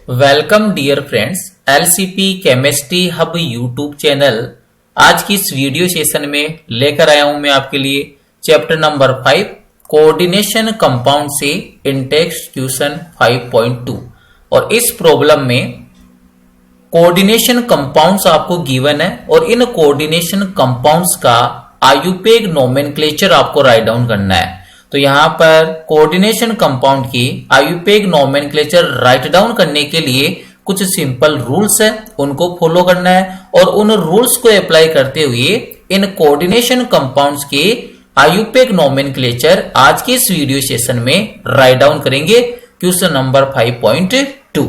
Welcome dear friends, LCP chemistry hub YouTube channel. आज की इस वीडियो सेशन में लेकर आया हूं मैं आपके लिए चैप्टर नंबर 5 कोऑर्डिनेशन कंपाउंड से इंटेक्स क्वेश्चन 5.2। और इस प्रॉब्लम में कोऑर्डिनेशन कंपाउंड्स आपको गिवन है और इन कोऑर्डिनेशन कंपाउंड्स का आयुपेग नोमेनक्लेचर आपको राइट डाउन करना है। तो यहां पर कोऑर्डिनेशन कंपाउंड की आयुपेग नोमेनक्लेचर राइट डाउन करने के लिए कुछ सिंपल रूल्स है, उनको फॉलो करना है और उन रूल्स को अप्लाई करते हुए इन कोऑर्डिनेशन कंपाउंड्स के आयुपेग नोमेनक्लेचर आज के इस वीडियो सेशन में राइट डाउन करेंगे क्वेश्चन नंबर 5.2।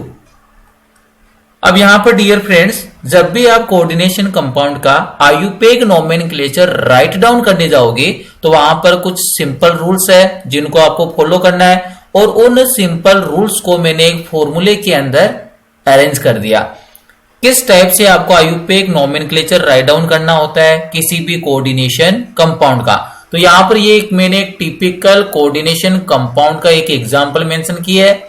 अब यहां पर डियर फ्रेंड्स, जब भी आप कोऑर्डिनेशन कंपाउंड का आयुपेग नोमेनक्लेचर राइट डाउन करने जाओगे तो वहां पर कुछ सिंपल रूल्स है जिनको आपको फॉलो करना है और उन सिंपल रूल्स को मैंने एक फॉर्मूले के अंदर अरेंज कर दिया। किस टाइप से आपको आयुपेग नोमेनक्लेचर राइट डाउन करना होता है किसी भी कोऑर्डिनेशन कंपाउंड का। तो यहां पर मैंने एक टिपिकल कोऑर्डिनेशन कंपाउंड का एक एग्जांपल मेंशन किया है,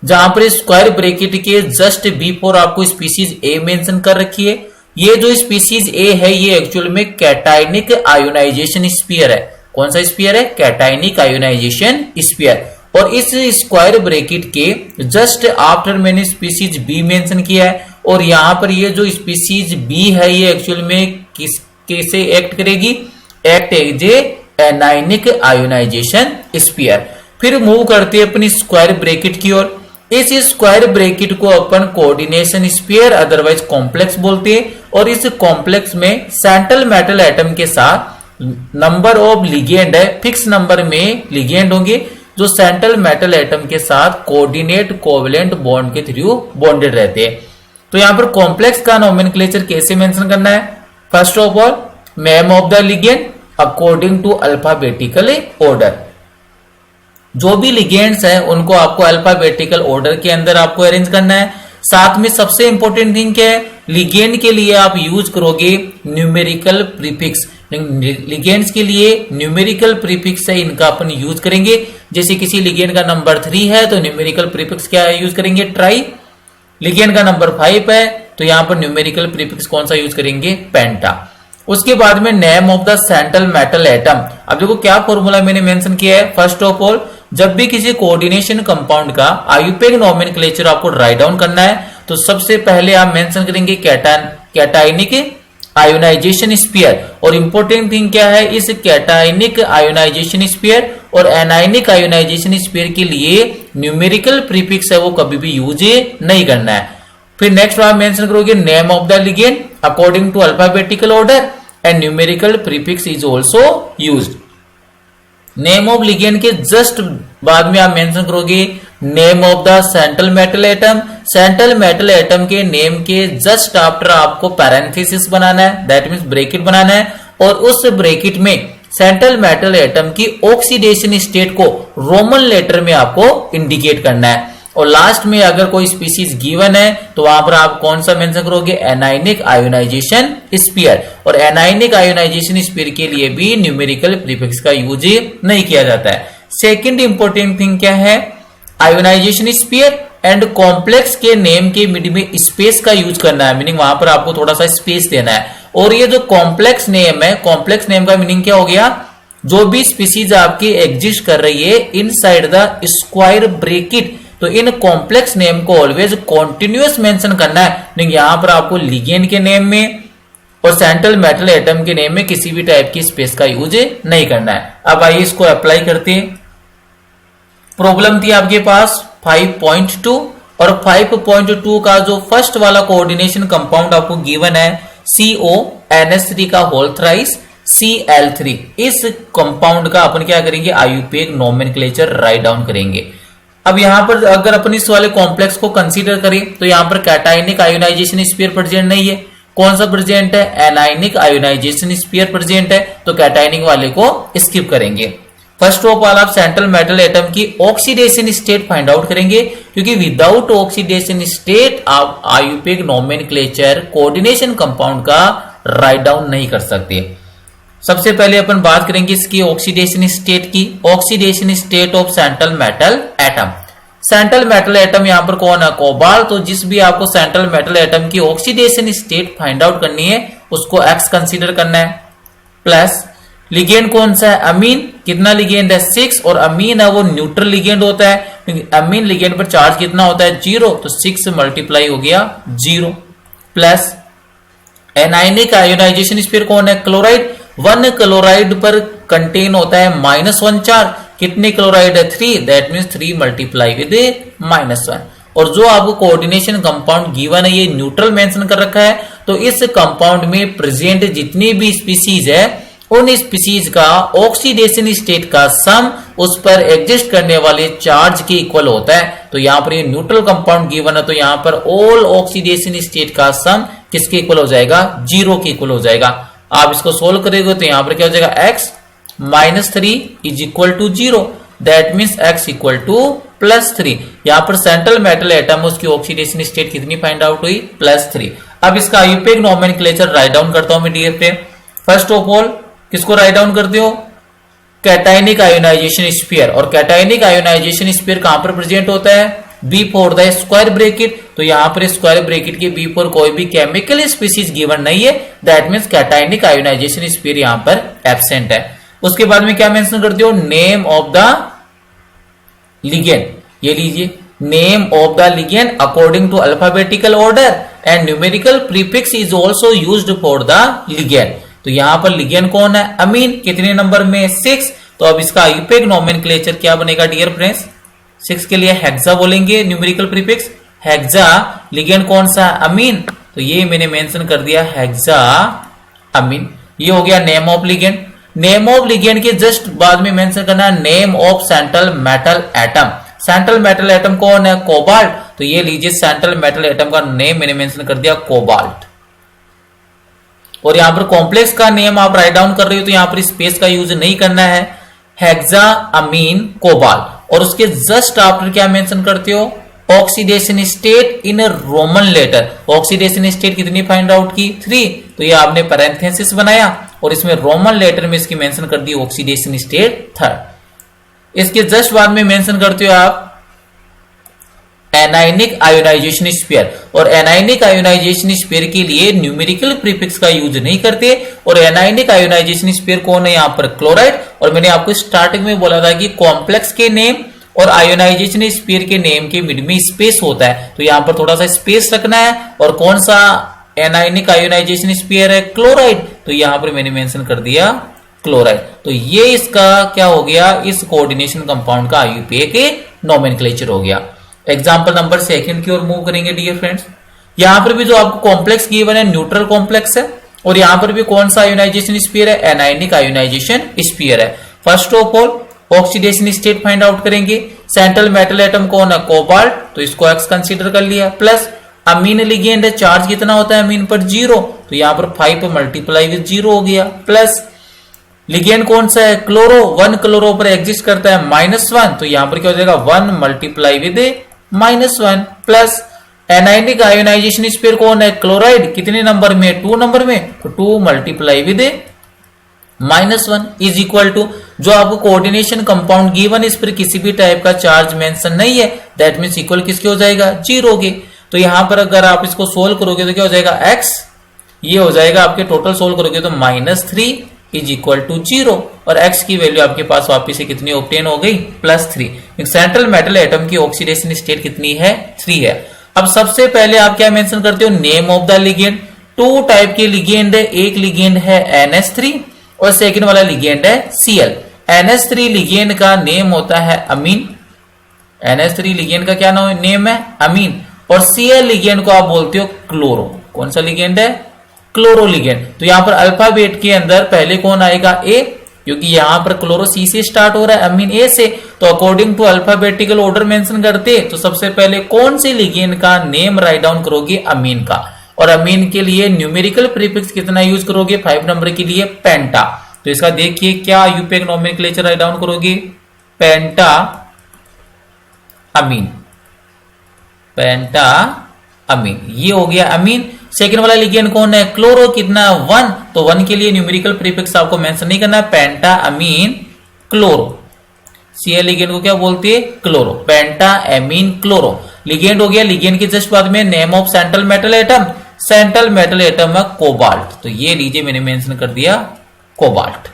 जहां पर स्क्वायर ब्रैकेट के जस्ट बिफोर आपको स्पीसीज ए मेंशन कर रखी है। ये जो स्पीसीज ए है ये एक्चुअल में कैटायनिक आयोनाइजेशन स्फीयर है। कौन सा स्फीयर है? Cationic ionisation sphere. और इस स्क्वायर ब्रैकेट के जस्ट आफ्टर मैंने स्पीसीज बी मेंशन किया है और यहां पर ये जो स्पीसीज बी है ये एक्चुअल में कैसे एक्ट करेगी? Act as a anionic ionisation sphere. फिर मूव करते हैं अपनी स्क्वायर ब्रैकेट की ओर। इस स्क्वायर ब्रैकेट को अपन कोऑर्डिनेशन स्फीयर अदरवाइज कॉम्प्लेक्स बोलते हैं और इस कॉम्प्लेक्स में सेंट्रल मेटल एटम के साथ नंबर ऑफ लिगेंड है, फिक्स नंबर में लिगेंड होंगे जो सेंट्रल मेटल एटम के साथ कोऑर्डिनेट कोवलेंट बॉन्ड के थ्रू बॉन्डेड रहते हैं। तो यहां पर कॉम्प्लेक्स का नोमेनक्लेचर कैसे मेंशन करना है? First of all, name of the ligand according to alphabetical order. जो भी लिगेंड्स हैं उनको आपको अल्फाबेटिकल ऑर्डर के अंदर आपको अरेंज करना है। साथ में सबसे इंपॉर्टेंट थिंग क्या है? लिगेंड के लिए आप यूज करोगे न्यूमेरिकल प्रीफिक्स। लिगेंड्स के लिए न्यूमेरिकल प्रीफिक्स है, इनका अपन यूज करेंगे। जैसे किसी लिगेंड का नंबर 3 है तो न्यूमेरिकल प्रीफिक्स क्या यूज करेंगे? ट्राई। लिगेंड का नंबर 5 है तो यहां पर न्यूमेरिकल प्रीफिक्स कौन सा यूज करेंगे? पेंटा। उसके बाद में name of the central metal atom. अब देखो क्या फॉर्मूला मैंने मेंशन किया है। फर्स्ट ऑफ ऑल, जब भी किसी कोऑर्डिनेशन कंपाउंड का आयुपेग नोमेनक्लेचर आपको राइट डाउन करना है तो सबसे पहले आप मेंशन करेंगे कैटायनिक आयोनाइजेशन स्फीयर। और इंपॉर्टेंट थिंग क्या है? इस कैटायनिक आयोनाइजेशन स्फीयर और एनायनिक आयोनाइजेशन स्फीयर के लिए न्यूमेरिकल प्रीफिक्स है वो कभी भी यूज नहीं करना है। फिर नेक्स्ट आप मेंशन करोगे name of the ligand according to alphabetical order and numerical prefix is also used. Name of ligand के जस्ट बाद में आप मेंशन करोगे name of the central metal atom. Central metal atom के नेम के just after आपको parenthesis बनाना है, दैट मींस ब्रैकेट बनाना है और उस ब्रैकेट में सेंट्रल मेटल एटम की ऑक्सीडेशन स्टेट को रोमन लेटर में आपको इंडिकेट करना है। और लास्ट में अगर कोई स्पीसीज गिवन है तो वहां पर आप कौन सा मेंशन करोगे? Anionic ionisation sphere. और एनायनिक आयोनाइजेशन स्फीयर के लिए भी न्यूमेरिकल प्रीफिक्स का यूज नहीं किया जाता है। सेकंड इंपॉर्टेंट थिंग क्या है? आयोनाइजेशन स्फीयर एंड कॉम्प्लेक्स के नेम के मिड में स्पेस का यूज करना है, मीनिंग वहां पर आपको थोड़ा सा स्पेस देना है। और ये जो कॉम्प्लेक्स नेम है, कॉम्प्लेक्स नेम का मीनिंग क्या हो गया? जो भी स्पीसीज आपकी एग्जिस्ट कर रही है इनसाइड द स्क्वायर ब्रैकेट, तो इन कॉम्प्लेक्स नेम को ऑलवेज कॉन्टिन्यूअस मेंशन करना है। लेकिन यहां पर आपको लिगेंड के नेम में और सेंट्रल मेटल एटम के नेम में किसी भी टाइप की स्पेस का यूज नहीं करना है। अब आइए इसको अप्लाई करते हैं। प्रॉब्लम थी आपके पास 5.2 और 5.2 का जो फर्स्ट वाला कोऑर्डिनेशन कंपाउंड आपको गिवन है CONS3 का होल थ्राइस Cl3। इस कंपाउंड का अपन क्या करेंगे? आयुपेग नोमेनक्लेचर राइट डाउन करेंगे। अब यहां पर अगर अपन इस वाले कॉम्प्लेक्स को कंसीडर करें तो यहां पर कैटायनिक आयोनाइजेशन स्फीयर प्रेजेंट नहीं है। कौन सा प्रेजेंट है? एनायनिक आयोनाइजेशन स्फीयर प्रेजेंट है, तो कैटायनिक वाले को स्किप करेंगे। फर्स्ट ऑफ ऑल आप सेंट्रल मेटल एटम की ऑक्सीडेशन स्टेट फाइंड आउट करेंगे क्योंकि विदाउट ऑक्सीडेशन स्टेट आप आयुपेग नोमेनक्लेचर कोऑर्डिनेशन कंपाउंड का राइट डाउन नहीं कर सकते। सबसे पहले अपन बात करेंगे इसकी ऑक्सीडेशन स्टेट की। Oxidation state of central metal atom. Central metal atom यहाँ पर कौन है? कोबाल्ट। तो जिस भी आपको सेंट्रल मेटल एटम की ऑक्सीडेशन स्टेट फाइंड आउट करनी है उसको एक्स कंसीडर करना है। प्लस लिगेंड कौन सा है? अमीन। कितना लिगेंड है? 6। और अमीन है वो न्यूट्रल लिगेंड होता है क्योंकि अमीन लिगेंड पर चार्ज कितना होता है? 0। तो 6 मल्टीप्लाई हो गया 0। प्लस एनायनिक आयोनाइजेशन स्पीयर कौन है? क्लोराइड। 1 क्लोराइड पर कंटेन होता है -1 चार्ज। कितने क्लोराइड है? 3। That means 3 multiply with -1। और जो आपको कोऑर्डिनेशन कंपाउंड गिवन है ये न्यूट्रल मेंशन कर रखा है। तो इस कंपाउंड में प्रेजेंट जितनी भी स्पीसीज है उन स्पीसीज का ऑक्सीडेशन स्टेट का सम उस पर एग्जिस्ट करने वाले चार्ज के इक्वल होता है। तो यहाँ पर ये न्यूट्रल कंपाउंड गिवन है तो यहाँ पर ऑल ऑक्सीडेशन स्टेट का सम किसके इक्वल हो जाएगा? 0 के इक्वल हो जाएगा। आप इसको सोल्व करेंगे तो यहाँ पर क्या हो जाएगा? x -3 is equal to 0। That means x equal to +3। यहाँ पर सेंट्रल मेटल एटम उसकी ऑक्सीडेशन स्टेट कितनी फाइंड आउट हुई? +3। अब इसका आयुपेक नोमेनक्लेचर राइट डाउन करता हूं मैं डीएफ पे। फर्स्ट ऑफ ऑल किसको राइट डाउन करते हो? Cationic ionisation sphere. और कैटायनिक आयोनाइजेशन स्फीयर कहां पर प्रेजेंट होता है? Before the square bracket. तो यहां पर स्क्वायर ब्रैकेट के बिफोर कोई भी केमिकल स्पीसीज गिवन नहीं है। That means cationic ionisation sphere यहां पर एब्सेंट है। उसके बाद में क्या मेंशन करते हो? Name of the ligand. ये लीजिए, name of the ligand according to alphabetical order and numerical prefix is also used for the ligand. तो यहां पर लिगेंड कौन है? अमीन। कितने नंबर में? 6। तो अब इसका आयुपेक नोमेनक्लेचर क्या बनेगा डियर फ्रेंड्स? 6 के लिए हेक्सा बोलेंगे न्यूमेरिकल प्रीफिक्स हेक्सा। लिगेंड कौन सा? अमीन। तो ये मैंने मेंशन कर दिया हेक्सा अमीन। ये हो गया name of ligand. Name of ligand के जस्ट बाद में मेंशन करना है name of central metal atom. Central metal atom कौन है? कोबाल्ट। तो ये लीजिए सेंट्रल मेटल एटम का नेम मैंने मेंशन कर दिया कोबाल्ट। और यहां पर कॉम्प्लेक्स का नेम आप राइट डाउन कर रहे हो तो यहां पर स्पेस का यूज नहीं करना है। Hexa ammine cobalt. और उसके जस्ट आफ्टर क्या मेंशन करते हो? Oxidation state in Roman letter. Oxidation state कितनी फाइंड आउट की? 3। तो ये आपने पैरेंथेसिस बनाया और इसमें रोमन लेटर में इसकी मेंशन कर दी ऑक्सीडेशन स्टेट 3। इसके जस्ट बाद में मेंशन करते हो आप एनायनिक आयोनाइजेशन स्फीयर। और एनायनिक आयोनाइजेशन स्फीयर के लिए न्यूमेरिकल प्रीफिक्स का यूज नहीं करते। और एनायनिक आयोनाइजेशन स्फीयर कौन है? यहां पर क्लोराइड। और मैंने आपको स्टार्टिंग में बोला था कि कॉम्प्लेक्स के नेम और आयोनाइजेशन स्फीयर के नेम के मिड में स्पेस होता है। तो यहां पर थोड़ा सा स्पेस रखना है। और कौन सा एनायनिक आयोनाइजेशन स्फीयर है? क्लोराइड। तो यहां पर मैंने मेंशन कर दिया क्लोराइड। तो ये इसका क्या हो गया? इस कोऑर्डिनेशन कंपाउंड का आयुपेक नोमेनक्लेचर हो गया। एग्जाम्पल नंबर 2 की ओर मूव करेंगे डियर फ्रेंड्स। यहां पर भी जो आपको कॉम्प्लेक्स गिवन है न्यूट्रल कॉम्प्लेक्स है। और यहां पर भी कौन सा आयोनाइजेशन स्फीयर है? एनायनिक आयोनाइजेशन स्फीयर है। First of all oxidation state find out करेंगे। सेंट्रल मेटल एटम कौन है? कोबाल्ट। तो इसको एक्स कंसीडर कर लिया। प्लस अमीन लिगेंड है, चार्ज कितना होता है अमीन पर? 0। तो यहां पर 5 मल्टीप्लाई विद 0 हो गया। प्लस लिगेंड कौन सा है? क्लोरो। 1 क्लोरो पर एग्जिस्ट करता है -1। तो यहां पर क्या हो जाएगा? 1 multiply with -1। Plus anionic ionisation sphere कौन है? क्लोराइड। कितने नंबर में? 2 नंबर में। तो 2 multiply with -1 is equal to जो आपको कोऑर्डिनेशन कंपाउंड गिवन इस पर किसी भी टाइप का चार्ज मेंशन नहीं है। दैट मींस इक्वल किसके हो जाएगा? 0 के। तो यहां पर अगर आप इसको सोल्व करोगे तो क्या हो जाएगा? x ये हो जाएगा आपके टोटल सोल्व करोगे तो -3 इज इक्वल टू 0। और x की वैल्यू आपके पास वापिस से कितनी ऑब्टेन हो गई? +3। सेंट्रल मेटल एटम की ऑक्सीडेशन स्टेट कितनी है? 3 है। अब सबसे पहले आप क्या मेंशन करते हो? Name of the ligand. 2 type के लिगेंड है। एक लिगेंड है NH3 और सेकंड वाला लिगेंड है Cl। NH3 लिगेंड का नेम होता है अमीन। NH3 लिगेंड का क्या नेम है? अमीन। और Cl लिगेंड को आप बोलते हो क्लोरो। कौन सा लिगेंड है? Chloro ligand. तो यहां पर अल्फाबेट के अंदर पहले कौन आएगा? A, क्योंकि यहां पर क्लोरो C से स्टार्ट हो रहा है, अमीन A से। तो according to alphabetical order mention करते तो सबसे पहले कौन सी लिगेंड का नेम राइट डाउन करोगे? अमीन का। और अमीन के लिए न्यूमेरिकल प्रीफिक्स कितना यूज करोगे? 5 नंबर के लिए पेंटा। तो इसका देखिए क्या आयुपेक नोमेनक्लेचर राइट डाउन करोगे? पेंटा अमीन। पेंटा अमीन ये हो गया अमीन। सेकंड वाला लिगेंड कौन है? क्लोरो। कितना? 1। तो 1 के लिए न्यूमेरिकल प्रीफिक्स आपको मेंशन नहीं करना है, पेंटा अमीन क्लोरो। Cl लिगेंड को क्या बोलती है? क्लोरो, पेंटा एमीन क्लोरो लिगेंड हो गया। लिगेंड के जस्ट बाद में name of central metal atom, central metal atom है कोबाल्ट, तो ये लीजिए मैंने मेंशन कर दिया कोबाल्ट।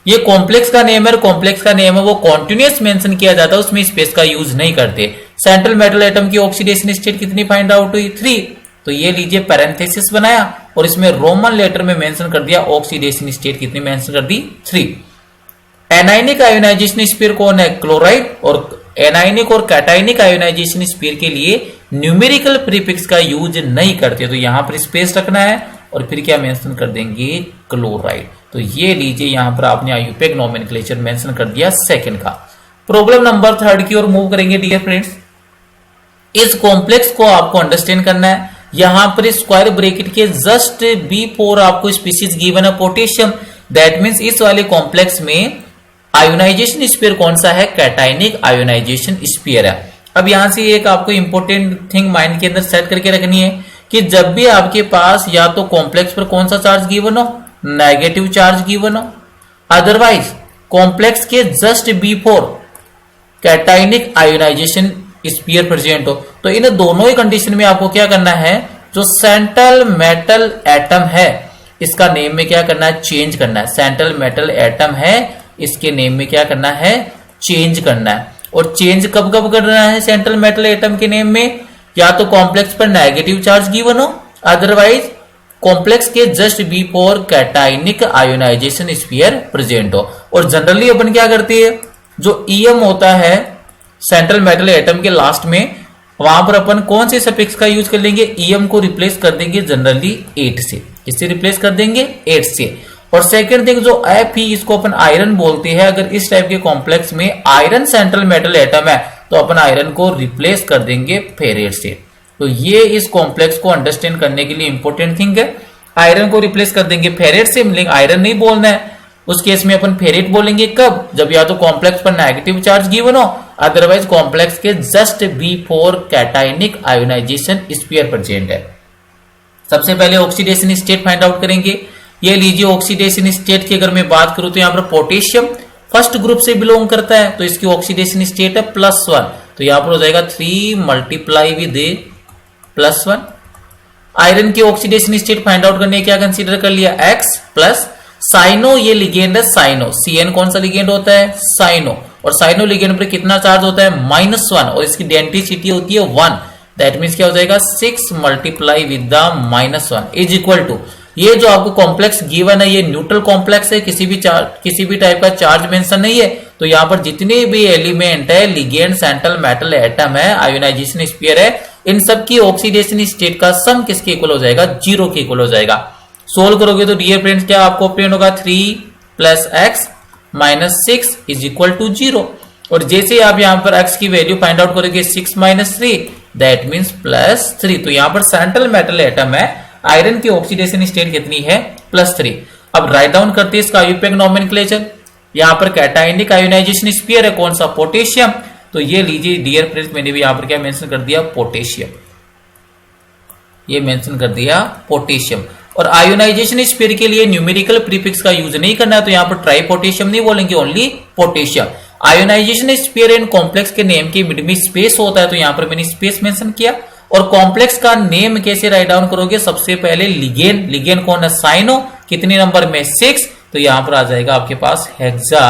ये कॉम्प्लेक्स का नेम है, कॉम्प्लेक्स का नेम है वो कॉन्टिन्यूअस मेंशन किया जाता है, उसमें स्पेस का यूज नहीं करते। सेंट्रल मेटल एटम की ऑक्सीडेशन स्टेट कितनी फाइंड आउट हुई? 3, तो ये लीजिए पैरेंथेसिस बनाया और इसमें रोमन लेटर में मेंशन कर दिया ऑक्सीडेशन स्टेट कितनी मेंशन कर दी? 3। एनायनिक आयोनाइजेशन स्पीयर कौन है? क्लोराइड। और एनायनिक और कैटायनिक आयोनाइजेशन स्पीयर के लिए न्यूमेरिकल प्रीफिक्स का यूज नहीं करते, तो यहां पर स्पेस रखना है और फिर क्या मेंशन कर देंगे? क्लोराइड। तो ये लीजिए यहां पर आपने आयुपेक नोमेनक्लेचर मेंशन कर दिया सेकंड का। प्रॉब्लम नंबर 3 की ओर मूव करेंगे डियर फ्रेंड्स। इस कॉम्प्लेक्स को आपको अंडरस्टैंड करना है। यहां पर स्क्वायर ब्रैकेट के जस्ट बिफोर आपको स्पीशीज गिवन है पोटेशियम, दैट मींस इस वाले कॉम्प्लेक्स में आयोनाइजेशन स्पीयर कौन सा है? कैटायनिक आयोनाइजेशन स्पीयर है। अब यहां से एक आपको इंपॉर्टेंट थिंग माइंड के अंदर सेट करके रखनी है कि जब भी आपके पास या तो कॉम्प्लेक्स पर कौन सा चार्ज गिवन हो? नेगेटिव चार्ज गिवन हो, अदरवाइज कॉम्प्लेक्स के just before cationic ionisation sphere present हो, तो इन दोनों ही कंडीशन में आपको क्या करना है? जो सेंट्रल मेटल एटम है इसका नेम में क्या करना है? चेंज करना है। सेंट्रल मेटल एटम है इसके नेम में क्या करना है? चेंज करना है। और चेंज कब कब करना है सेंट्रल मेटल एटम के नेम में? या तो कॉम्प्लेक्स पर नेगेटिव चार्ज गिवन हो, अदरवाइज कॉम्प्लेक्स के just before cationic ionisation sphere present हो। और जनरली अपन क्या करते हैं? जो ईएम होता है सेंट्रल मेटल एटम के लास्ट में, वहां पर अपन कौन से सफिक्स का यूज कर लेंगे? ईएम को रिप्लेस कर देंगे जनरली 8 से। किससे रिप्लेस कर देंगे? 8 से। और सेकंड थिंग जो एफ ही इसको अपन आयरन बोलते हैं, अगर इस टाइप के कॉम्प्लेक्स में आयरन सेंट्रल मेटल एटम है तो अपन आयरन को रिप्लेस कर देंगे फेरेट से। तो ये इस कॉम्प्लेक्स को अंडरस्टैंड करने के लिए इंपॉर्टेंट थिंग है। आयरन को रिप्लेस कर देंगे फेरेट से, लेकिन आयरन नहीं बोलना है, उस केस में अपन फेरेट बोलेंगे कब? जब या तो कॉम्प्लेक्स पर नेगेटिव चार्ज गिवन हो, अदरवाइज कॉम्प्लेक्स के just before cationic ionisation sphere present है। सबसे पहले ऑक्सीडेशन स्टेट फाइंड आउट करेंगे। ये लीजिए ऑक्सीडेशन स्टेट की अगर मैं बात करूं तो यहां पर पोटेशियम फर्स्ट ग्रुप से बिलोंग करता है, तो इसकी ऑक्सीडेशन स्टेट है +1, तो यहां पर हो जाएगा 3 मल्टीप्लाई विद +1। आयरन की ऑक्सीडेशन स्टेट फाइंड आउट करने क्या कंसीडर कर लिया? X प्लस साइनो, ये लिगेंड है साइनो। Cn कौन सा लिगेंड होता है? साइनो। और साइनो लिगेंड पर कितना चार्ज होता है? -1, और इसकी डेंसिटी होती है 1, दैट मीन्स क्या हो जाएगा? 6 multiply with the -1 is equal to, ये जो आपको कॉम्प्लेक्स गिवन है ये न्यूट्रल कॉम्प्लेक्स है, किसी भी टाइप का चार्ज मेंशन नहीं है, तो यहां पर जितने भी एलिमेंट है, लिगेंड, सेंट्रल मेटल एटम है, आयोनाइजेशन स्पीयर है, इन सब की ऑक्सीडेशन स्टेट का सम किसके इक्वल हो जाएगा? 0 के इक्वल हो जाएगा। सोल्व करोगे तो डियर फ्रेंड्स क्या आपको ऑब्टेन होगा? 3 + x - 6 इज इक्वल टू 0। और जैसे आप यहां पर x की वैल्यू फाइंड आउट करोगे 6 - 3 दैट मीन्स +3, तो यहां पर सेंट्रल मेटल एटम है, आयरन की ऑक्सीडेशन स्टेट कितनी है? +3। अब राइट डाउन करते हैं इसका आयुपेक नोमेनक्लेचर। यहां पर कैटायनिक आयोनाइजेशन स्पीयर है कौन सा? पोटेशियम। तो ये लीजिए डियर फ्रेंड्स मैंने भी यहां पर क्या मेंशन कर दिया? पोटेशियम। ये मेंशन कर दिया पोटेशियम। और आयोनाइजेशन स्पीयर के लिए न्यूमेरिकल प्रीफिक्स का यूज नहीं करना है, तो यहां पर ट्राई पोटेशियम नहीं बोलेंगे, only potassium. Ionisation sphere in complex के नेम के मिड में स्पेस होता है, तो यहां पर मैंने स्पेस मेंशन किया। और कॉम्प्लेक्स का नेम कैसे राइट डाउन करोगे? सबसे पहले लिगेंड, लिगेंड कौन है? साइनो, कितने नंबर में? 6, तो यहां पर आ जाएगा आपके पास hexa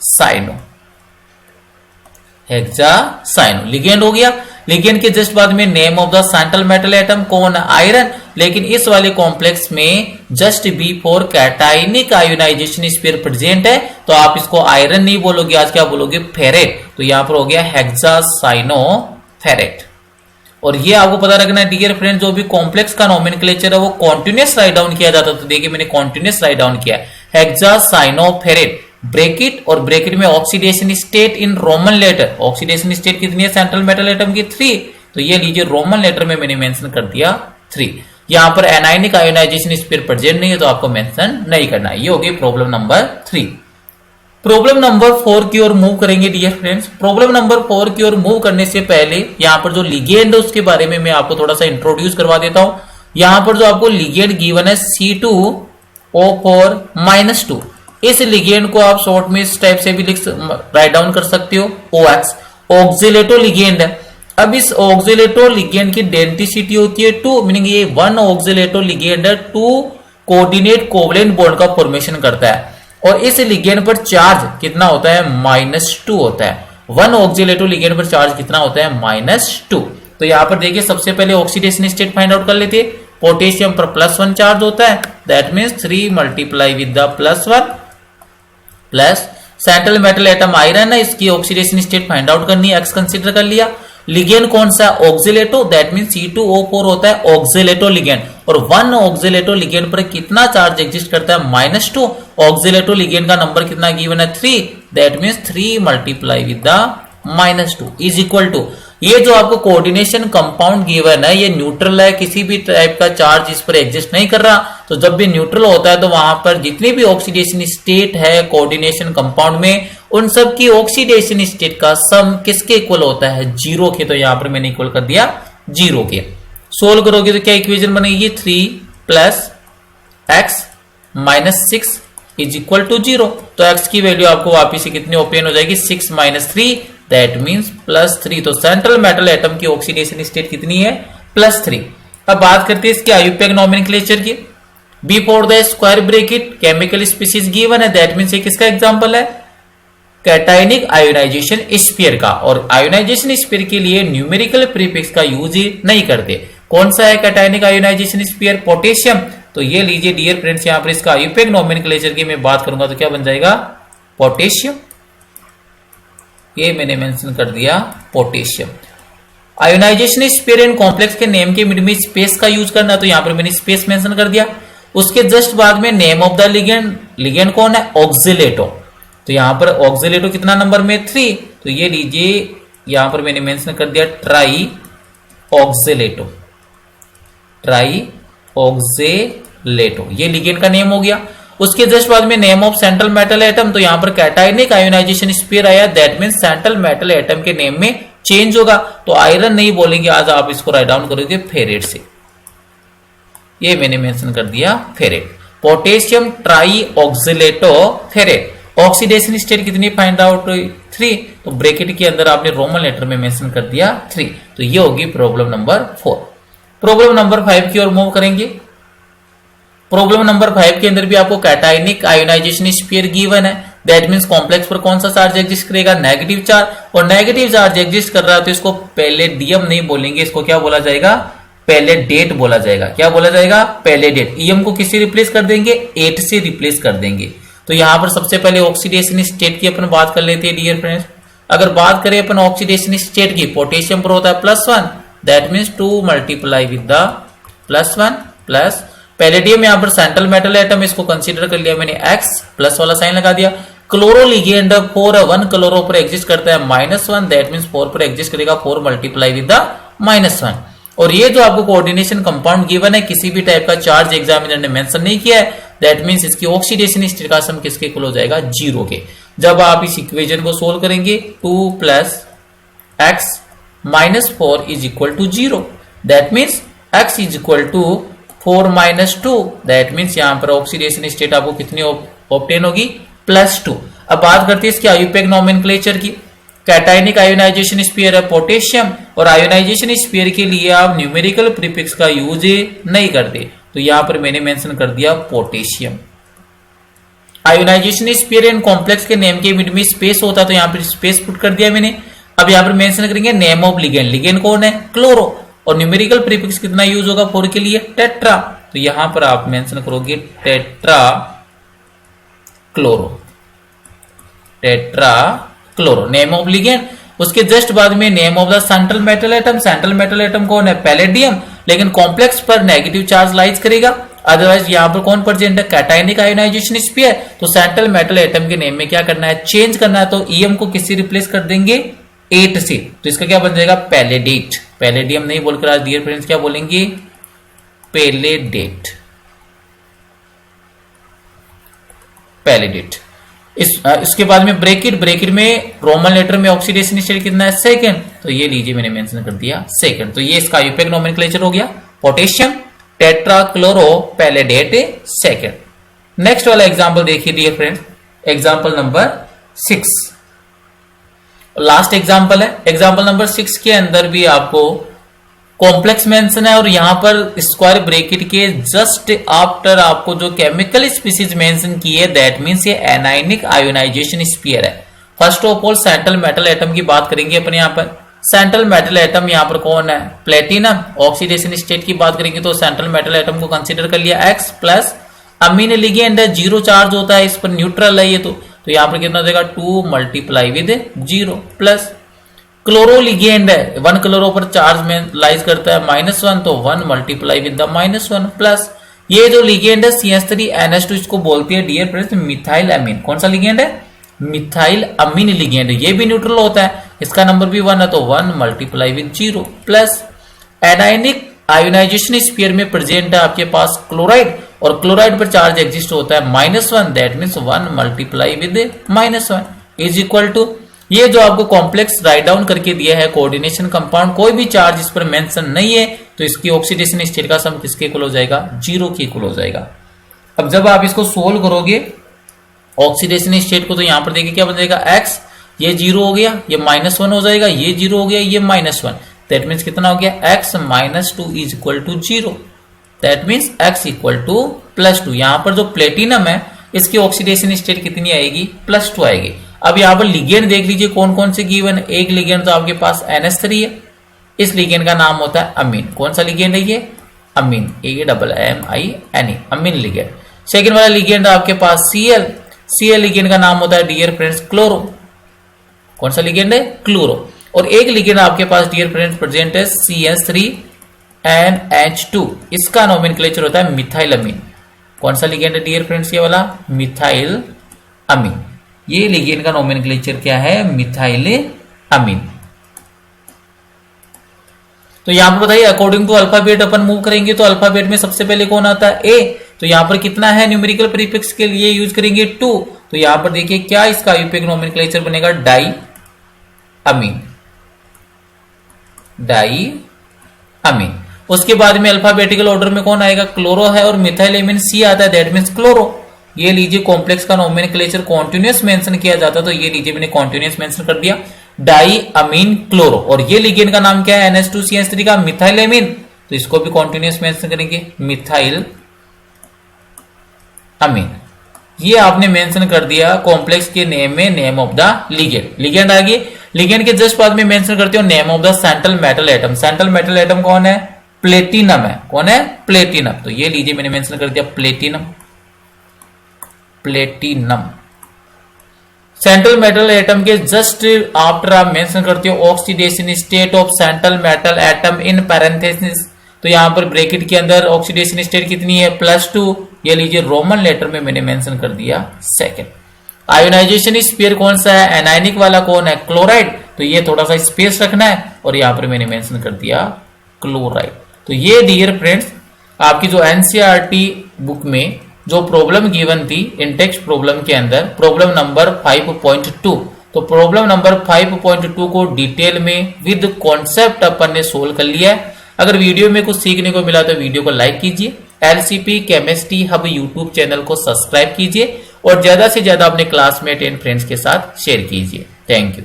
cyano. Hexa cyano ligand हो गया। लिगेंड के जस्ट बाद में name of the central metal atom कौन है? आयरन। लेकिन इस वाले कॉम्प्लेक्स में just before cationic ionisation sphere present है, तो आप इसको आयरन नहीं बोलोगे, आज क्या बोलोगे? फेरेट। तो यहां पर हो गया हेक्सा साइनो फेरेट। और ये आपको पता रखना है डियर फ्रेंड, जो भी कॉम्प्लेक्स का नोमेनक्लेचर है वो कॉन्टिन्यूअस राइट डाउन किया जाता है, तो देखिए मैंने कॉन्टिन्यूअस राइट डाउन किया हेक्सा साइनो फेरेट ब्रैकेट, और ब्रैकेट में oxidation state in Roman letter. Oxidation state कितनी है सेंट्रल मेटल एटम की? 3, तो ये लीजिए रोमन लेटर में मैंने मेंशन कर दिया 3। यहां पर एनायनिक आयोनाइजेशन स्पीयर प्रेजेंट नहीं है, तो आपको मेंशन नहीं करना है। ये हो गई प्रॉब्लम नंबर 3। प्रॉब्लम नंबर 4 की ओर मूव करेंगे डियर फ्रेंड्स। प्रॉब्लम नंबर 4 की ओर मूव करने से पहले यहां पर जो लिगेंड है उसके बारे में मैं आपको थोड़ा सा इंट्रोड्यूस करवा देता हूं। यहां पर जो आपको लिगेंड गिवन है C2O4 -2, इस लिगेंड को आप शॉर्ट में इस टाइप से भी राइट डाउन कर सकते हो, OX ऑक्सिलेटो लिगेंड है। अब इस ऑक्सिलेटो लिगेंड की डेंसिटी होती है 2, मीनिंग ये 1 ऑक्सिलेटो लिगेंड है 2 कोऑर्डिनेट कोवलेंट बॉन्ड का फॉर्मेशन करता है, और इस लिगेंड पर चार्ज कितना होता है, -2 होता है। 1 ऑक्सिलेटो लिगेंड पर चार्ज कितना होता है, -2। तो यहां पर देखिए सबसे पहले ऑक्सीडेशन स्टेट फाइंड आउट कर लेते हैं। पोटेशियम पर +1 चार्ज होता है, that means 3 multiply with the +1 plus central metal atom iron है, इसकी ऑक्सीडेशन स्टेट फाइंड आउट करनी है, एक्स कंसीडर कर लिया। लिगेंड कौन सा, ऑक्सिलेटो, दैट मीन C2O4 होता है ऑक्सिलेटो लिगेंड, और 1 ऑक्सिलेटो लिगेंड पर कितना चार्ज एग्जिस्ट करता है, -2। ऑक्सिलेटो लिगेंड का नंबर कितना गिवन है, 3, that means 3 multiply with the -2 is equal to, ये जो आपको कोऑर्डिनेशन कंपाउंड गिवन है ये न्यूट्रल है, किसी भी टाइप का चार्ज इस पर एग्जिस्ट नहीं कर रहा। तो जब भी न्यूट्रल होता है तो वहां पर जितनी भी ऑक्सीडेशन स्टेट है कोऑर्डिनेशन कंपाउंड में, उन सब की ऑक्सीडेशन स्टेट का सम किसके इक्वल होता है, 0 के। तो यहां पर मैंने इक्वल कर दिया 0 के। सोल्व करोगे तो क्या इक्वेशन बनेगी, 3 + x - 6 इज इक्वल टू 0। तो x की वैल्यू आपको वापिस से कितनी ओपन हो जाएगी, 6 - 3, दैट मीन्स +3। तो सेंट्रल मेटल एटम की ऑक्सीडेशन स्टेट कितनी है, +3। अब बात करते हैं इसके आयुपेक नोमेनक्लेचर की। Before the square bracket chemical species given है, दैट मीन्स ये किसका एग्जांपल है, कैटायनिक आयोनाइजेशन स्फीयर का। और आयोनाइजेशन स्फीयर के लिए न्यूमेरिकल प्रीफिक्स का यूज ही नहीं करते। कौन सा है कैटायनिक आयोनाइजेशन स्फीयर, पोटेशियम। तो ये लीजिए डियर फ्रेंड्स, यहां पर इसका आयुपेक नोमेनक्लेचर की मैं बात करूंगा तो क्या बन जाएगा, पोटेशियम। ये मैंने मेंशन कर दिया potassium. Ionisation sphere and complex के नेम के मिड में स्पेस का यूज करना, तो यहां पर मैंने स्पेस मेंशन कर दिया। उसके जस्ट बाद में name of the ligand, ligand कौन है, ऑक्सिलेटो। तो यहां पर ऑक्सिलेटो कितना नंबर में, 3। तो ये लीजिए यहां पर मैंने मेंशन कर दिया ट्राई ऑक्सिलेटो, ट्राई ऑक्सिलेटो, ये लिगेंड का नेम हो गया। उसके जस्ट बाद में name of central metal atom, तो यहां पर कैटायनिक आयोनाइजेशन स्फीयर आया, that means central metal atom के नेम में चेंज होगा। तो आयरन नहीं बोलेंगे आज, आप इसको राइट डाउन करोगे फेरेट से, ये मैंने मेंशन कर दिया ferrate. Potassium tri oxalato ferrate. Oxidation state कितनी फाइंड आउट हुई, 3। तो ब्रैकेट के अंदर आपने रोमन लेटर में मेंशन कर दिया 3। तो ये होगी प्रॉब्लम नंबर 4। प्रॉब्लम नंबर 5 की ओर मूव करेंगे। प्रॉब्लम नंबर 5 के अंदर भी आपको कैटायनिक आयोनाइजेशन स्फीयर गिवन है, दैट मींस कॉम्प्लेक्स पर कौन सा चार्ज एग्जिस्ट करेगा, नेगेटिव चार्ज। और नेगेटिव चार्ज एग्जिस्ट कर रहा है तो इसको पैलेडियम नहीं बोलेंगे, इसको क्या बोला जाएगा, पैलेडेट बोला जाएगा। क्या बोला जाएगा, पैलेडेट। ईएम को किससे रिप्लेस कर देंगे, 8 से रिप्लेस कर देंगे। तो यहां पर सबसे पहले ऑक्सीडेशन स्टेट की अपन बात कर लेते हैं डियर फ्रेंड्स। अगर बात करें अपन ऑक्सीडेशन स्टेट की, पोटेशियम पर होता है +1, that means 2 multiply with the +1 plus palladium, यहां पर सेंट्रल मेटल एटम, इसको कंसीडर कर लिया मैंने x, प्लस वाला साइन लगा दिया। क्लोरो लिगेंड 4 1 क्लोरो पर एग्जिस्ट करता है -1, दैट मींस 4 पर एग्जिस्ट करेगा 4 मल्टीप्लाई विद द -1। और ये जो आपको कोऑर्डिनेशन कंपाउंड गिवन है, किसी भी टाइप का चार्ज एग्जामिनर ने मेंशन नहीं किया है, दैट मींस इसकी ऑक्सीडेशन स्टेट का सम किसके इक्वल हो जाएगा, 0 के। जब आप इस इक्वेशन को सोल्व करेंगे 2 + x - 4 is equal to 0, that means x is equal to 4 - 2, that means यहां पर ऑक्सीडेशन स्टेट आपको कितनी ऑब्टेन होगी, +2। अब बात करते हैं इसके आयुपेक नोमेनक्लेचर की। कैटायनिक आयोनाइजेशन स्फीयर है पोटेशियम, और आयोनाइजेशन स्फीयर के लिए आप न्यूमेरिकल प्रीफिक्स का यूज नहीं करते, तो यहां पर मैंने मेंशन कर दिया potassium. Ionisation sphere and complex के नेम के मिड में स्पेस होता है, तो यहां पर स्पेस पुट कर दिया मैंने। अब यहां पर मेंशन करेंगे नेम ऑफ लिगेंड, लिगेंड कौन है, क्लोरो, और न्यूमेरिकल प्रीफिक्स कितना यूज होगा 4 के लिए, टेट्रा। तो यहां पर आप मेंशन करोगे tetra chloro, tetra chloro name of ligand. उसके जस्ट बाद में name of the central metal atom, central metal atom कौन है, पैलेडियम, लेकिन कॉम्प्लेक्स पर नेगेटिव चार्ज लाइज करेगा। अदरवाइज यहां पर कौन प्रेजेंट है, कैटायनिक आयोनाइजेशन स्फीयर। तो सेंट्रल मेटल एटम के नेम में क्या करना है, चेंज करना है। तो ईएम को किससे रिप्लेस कर देंगे, 8 से। तो इसका क्या बन जाएगा, पैलेडेट। पैलेडियम नहीं बोलकर आज डियर फ्रेंड्स क्या बोलेंगे, पैलेडेट, पैलेडेट। इसके बाद में ब्रैकेट, ब्रैकेट में रोमन लेटर में ऑक्सीडेशन स्टेट कितना है, 2nd। तो ये लीजिए मैंने मेंशन कर दिया 2nd। तो ये इसका आयुपेक नोमेनक्लेचर हो गया, potassium tetra chloro palladate 2nd। Next वाला एग्जांपल देखिए dear friends. Example number 6। Last example है, एग्जाम्पल नंबर 6 के अंदर भी आपको कॉम्प्लेक्स मेंशन है और यहां पर स्क्वायर ब्रैकेट के जस्ट आफ्टर आपको जो केमिकल स्पीसीज मेंशन की है, दैट मींस ये एनायनिक आयोनाइजेशन स्फीयर है। First of all central metal atom की बात करेंगे अपन यहाँ पर। सेंट्रल मेटल एटम यहाँ पर कौन है? प्लेटिनम। ऑक्सीडेशन स्टेट की बात करेंगे तो सेंट्रल मेटल एटम को कंसीडर कर लिया X प्लस अमीन लिगेंड है, 0 चार्ज होता है, इस पर न्यूट्रल है ये तो यहाँ पर कितना देगा 2 multiply with 0 plus chloro ligand है, 1 क्लोरो पर चार्ज में लाइज करता है -1 तो 1 मल्टीप्लाई विद द -1 प्लस ये जो लिगेंड है CH3NH2 इसको बोलती है डियर फ्रेंड्स मिथाइल अमीन। कौन सा लिगेंड है? मिथाइल अमीन लिगेंड। ये भी न्यूट्रल होता है, इसका नंबर भी 1 है तो 1 multiply with 0 plus anionic ionisation sphere में प्रेजेंट है आपके पास क्लोराइड और क्लोराइड पर चार्ज एग्जिस्ट होता है -1, that means 1 multiply with -1 is equal to ये जो आपको कॉम्प्लेक्स राइट डाउन करके दिया है कोऑर्डिनेशन कंपाउंड, कोई भी चार्ज इस पर मेंशन नहीं है तो इसकी ऑक्सीडेशन स्टेट का सम किसके इक्वल हो जाएगा? 0 के इक्वल हो जाएगा। अब जब आप इसको सोल्व करोगे ऑक्सीडेशन स्टेट को तो यहां पर देखिए क्या बन जाएगा X, ये 0 हो गया, ये -1 हो जाएगा, ये 0 हो गया, ये -1, दैट मीन्स कितना हो गया? X -2 is equal to 0, that means X equal to +2। यहां पर जो प्लेटिनम है इसकी ऑक्सीडेशन स्टेट कितनी आएगी? +2 आएगी। अब यहाँ पर लिगेंड देख लीजिए कौन कौन से गिवन है। एक लिगेंड तो आपके पास NH3 है, इस लिगेंड का नाम होता है अमीन। कौन सा लिगेंड है ये? अमीन, AMINE, अमीन लिगेंड। सेकेंड वाला लिगेंड आपके पास Cl लिगेंड का नाम होता है डियर फ्रेंड्स क्लोरो। कौन सा लिगेंड है? क्लोरो। और एक लिगेंड आपके पास डियर फ्रेंड्स प्रेजेंट है CH3NH2, इसका नोमेनक्लेचर होता है मिथाइल अमीन। कौन सा लिगेंड है डियर फ्रेंड्स? ये वाला मिथाइल अमीन। ये लिगेंड का नोमेनक्लेचर क्या है? Methylamine. तो यहां पर बताइए अकॉर्डिंग टू अल्फाबेट अपन मूव करेंगे तो अल्फाबेट में सबसे पहले कौन आता है? ए। तो यहां पर कितना है? न्यूमेरिकल प्रीफिक्स के लिए यूज करेंगे 2, तो यहां पर देखिए क्या इसका यूपीएक नोमेनक्लेचर बनेगा? डाई अमीन, डाई अमीन। उसके बाद में अल्फाबेटिकल ऑर्डर में कौन आएगा? क्लोरो है और मिथाइल अमीन C आता है, दैट मींस क्लोरो। ये लीजिए कॉम्प्लेक्स का नोमेनक्लेचर कॉन्टिन्यूअस मेंशन किया जाता तो ये लीजिए मैंने कॉन्टिन्यूअस मेंशन कर दिया डाई अमीन क्लोरो। और ये लिगेंड का नाम क्या है? NH2CH3 का मिथाइल अमीन, तो इसको भी कॉन्टिन्यूअस मेंशन करेंगे मिथाइल अमीन। ये आपने मेंशन कर दिया कॉम्प्लेक्स के नेम में, name of the ligand. Ligand आ गई, लिगेंड के जस्ट बाद में मेंशन करते हो name of the central metal atom. Central metal atom कौन है? प्लेटिनम है। कौन है? प्लेटिनम। तो ये लीजिए मैंने मेंशन कर दिया platinum, platinum. Central metal atom के जस्ट आफ्टर आप मेंशन करते हो oxidation state of central metal atom in parenthesis, तो यहां पर ब्रैकेट के अंदर ऑक्सीडेशन स्टेट कितनी है? +2। ये लीजिए रोमन लेटर में मैंने मेंशन कर दिया सेकंड। आयोनाइजेशन स्फीयर कौन सा है? एनायनिक वाला कौन है? क्लोराइड, तो ये थोड़ा सा स्पेस रखना है और यहां पर मैंने मेंशन कर दिया क्लोराइड। तो ये डियर फ्रेंड्स आपकी जो एनसीईआरटी बुक में जो प्रॉब्लम गिवन थी इंटेक्स्ट प्रॉब्लम के अंदर, प्रॉब्लम नंबर 5.2, तो प्रॉब्लम नंबर 5.2 को डिटेल में विद कॉन्सेप्ट अपन ने सोल्व कर लिया है। अगर वीडियो में कुछ सीखने को मिला तो वीडियो को लाइक कीजिए, एलसीपी केमिस्ट्री हब यूट्यूब चैनल को सब्सक्राइब कीजिए और ज्यादा से ज्यादा अपने क्लासमेट एंड फ्रेंड्स के साथ शेयर कीजिए। Thank you.